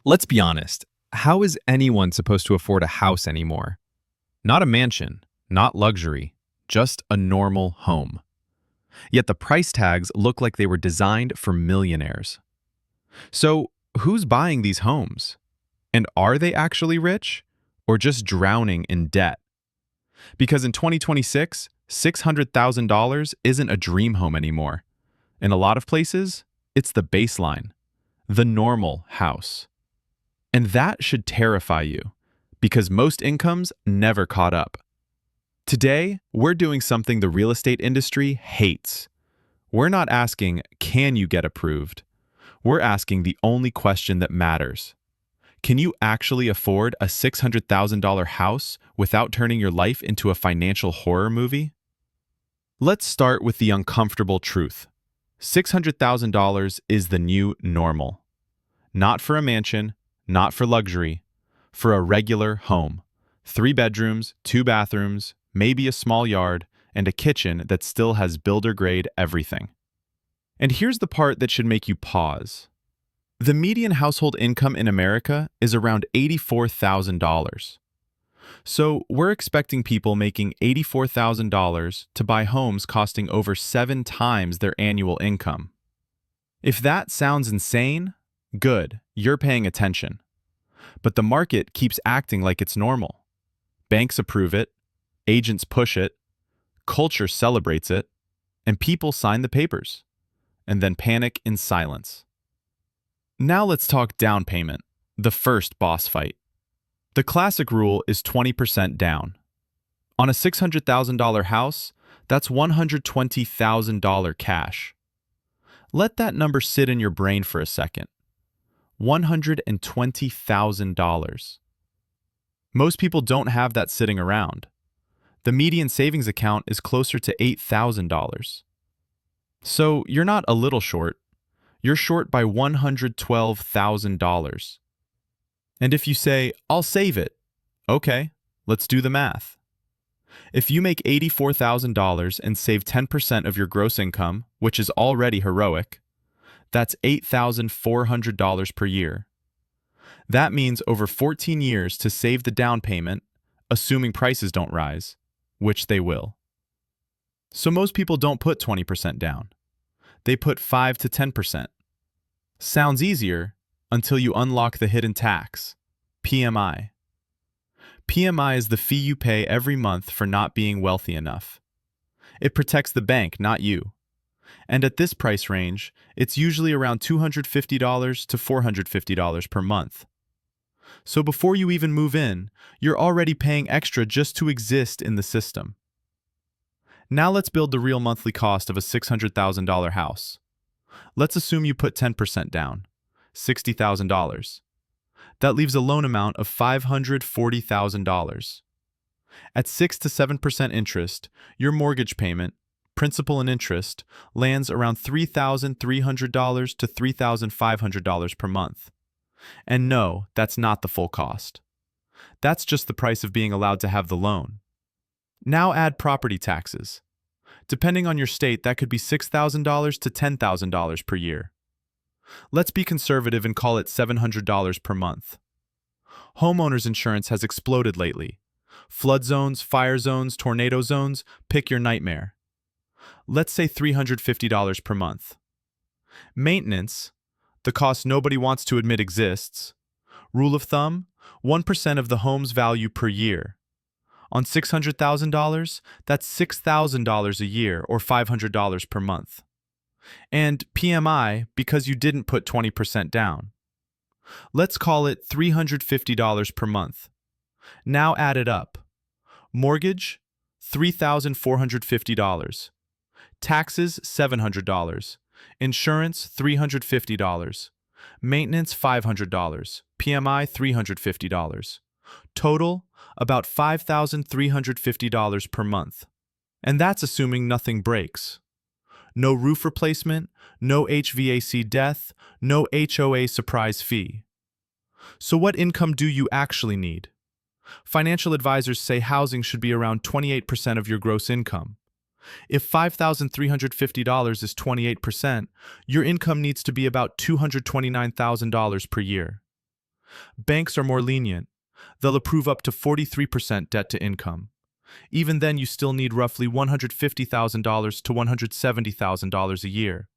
Let's be honest. How is anyone supposed to afford a house anymore? Not a mansion, not luxury, just a normal home. Yet the price tags look like they were designed for millionaires. So, who's buying these homes? And are they actually rich? Or just drowning in debt? Because in 2026, $600,000 isn't a dream home anymore. In a lot of places, it's the baseline, the normal house. And that should terrify you, because most incomes never caught up. Today, we're doing something the real estate industry hates. We're not asking, can you get approved? We're asking the only question that matters. Can you actually afford a $600,000 house without turning your life into a financial horror movie? Let's start with the uncomfortable truth. $600,000 is the new normal. Not for a mansion, not for luxury, for a regular home. 3 bedrooms, 2 bathrooms, maybe a small yard, and a kitchen that still has builder-grade everything. And here's the part that should make you pause. The median household income in America is around $84,000. So we're expecting people making $84,000 to buy homes costing over 7 times their annual income. If that sounds insane, good, you're paying attention. But the market keeps acting like it's normal. Banks approve it, agents push it, culture celebrates it, and people sign the papers, and then panic in silence. Now let's talk down payment, the first boss fight. The classic rule is 20% down. On a $600,000 house, that's $120,000 cash. Let that number sit in your brain for a second. $120,000. Most people don't have that sitting around. The median savings account is closer to $8,000. So you're not a little short. You're short by $112,000. And if you say, I'll save it, okay, let's do the math. If you make $84,000 and save 10% of your gross income, which is already heroic, that's $8,400 per year. That means over 14 years to save the down payment, assuming prices don't rise, which they will. So most people don't put 20% down. They put 5 to 10%. Sounds easier until you unlock the hidden tax, PMI. PMI is the fee you pay every month for not being wealthy enough. It protects the bank, not you. And at this price range, it's usually around $250 to $450 per month. So before you even move in, you're already paying extra just to exist in the system. Now let's build the real monthly cost of a $600,000 house. Let's assume you put 10% down, $60,000. That leaves a loan amount of $540,000. At 6 to 7% interest, your mortgage payment, principal and interest, lands around $3,300 to $3,500 per month. And no, that's not the full cost. That's just the price of being allowed to have the loan. Now add property taxes. Depending on your state, that could be $6,000 to $10,000 per year. Let's be conservative and call it $700 per month. Homeowners insurance has exploded lately. Flood zones, fire zones, tornado zones, pick your nightmare. Let's say $350 per month. Maintenance, the cost nobody wants to admit exists. Rule of thumb, 1% of the home's value per year. On $600,000, that's $6,000 a year or $500 per month. And PMI because you didn't put 20% down. Let's call it $350 per month. Now add it up. Mortgage, $3,450. Taxes, $700. Insurance, $350. Maintenance, $500. PMI, $350. Total, about $5,350 per month. And that's assuming nothing breaks. No roof replacement, no HVAC death, no HOA surprise fee. So what income do you actually need? Financial advisors say housing should be around 28% of your gross income. If $5,350 is 28%, your income needs to be about $229,000 per year. Banks are more lenient. They'll approve up to 43% debt to income. Even then, you still need roughly $150,000 to $170,000 a year.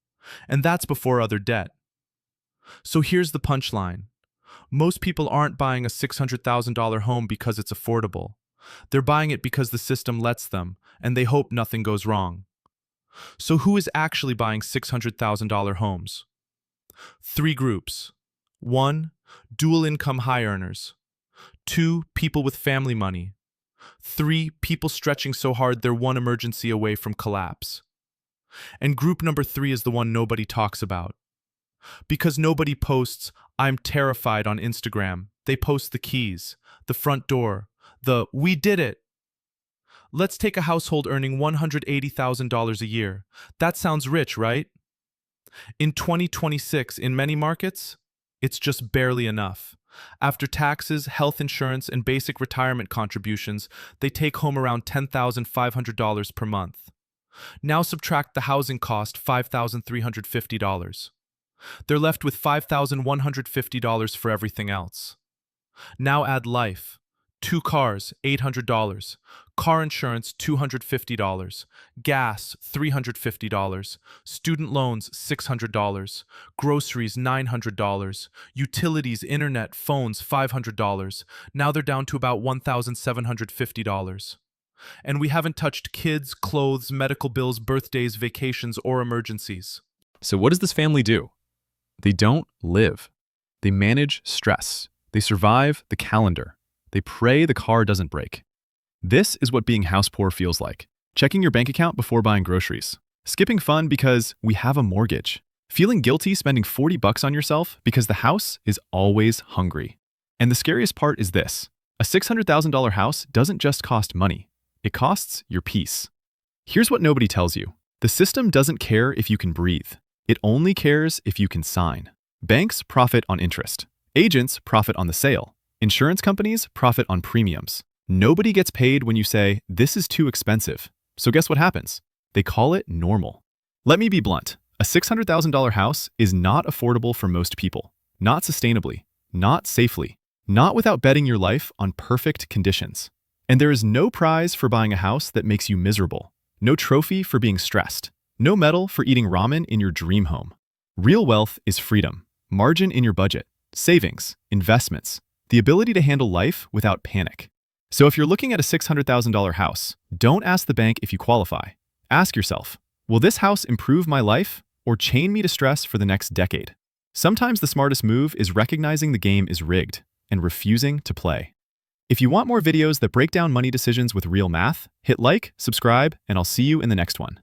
And that's before other debt. So here's the punchline. Most people aren't buying a $600,000 home because it's affordable. They're buying it because the system lets them, and they hope nothing goes wrong. So who is actually buying $600,000 homes? Three groups. 1. Dual income high earners. 2. People with family money. 3. People stretching so hard they're one emergency away from collapse. And group number 3 is the one nobody talks about. Because nobody posts, "I'm terrified" on Instagram. They post the keys, the front door, the "we did it." Let's take a household earning $180,000 a year. That sounds rich, right? In 2026, in many markets, it's just barely enough. After taxes, health insurance, and basic retirement contributions, they take home around $10,500 per month. Now subtract the housing cost, $5,350. They're left with $5,150 for everything else. Now add life. 2 cars, $800. Car insurance, $250. Gas, $350. Student loans, $600. Groceries, $900. Utilities, internet, phones, $500. Now they're down to about $1,750. And we haven't touched kids, clothes, medical bills, birthdays, vacations, or emergencies. So what does this family do? They don't live. They manage stress. They survive the calendar. They pray the car doesn't break. This is what being house poor feels like. Checking your bank account before buying groceries. Skipping fun because we have a mortgage. Feeling guilty spending $40 on yourself because the house is always hungry. And the scariest part is this. A $600,000 house doesn't just cost money. It costs your peace. Here's what nobody tells you. The system doesn't care if you can breathe. It only cares if you can sign. Banks profit on interest. Agents profit on the sale. Insurance companies profit on premiums. Nobody gets paid when you say, "This is too expensive." So guess what happens? They call it normal. Let me be blunt. A $600,000 house is not affordable for most people. Not sustainably. Not safely. Not without betting your life on perfect conditions. And there is no prize for buying a house that makes you miserable. No trophy for being stressed. No medal for eating ramen in your dream home. Real wealth is freedom, margin in your budget, savings, investments, the ability to handle life without panic. So if you're looking at a $600,000 house, don't ask the bank if you qualify. Ask yourself, will this house improve my life or chain me to stress for the next decade? Sometimes the smartest move is recognizing the game is rigged and refusing to play. If you want more videos that break down money decisions with real math, hit like, subscribe, and I'll see you in the next one.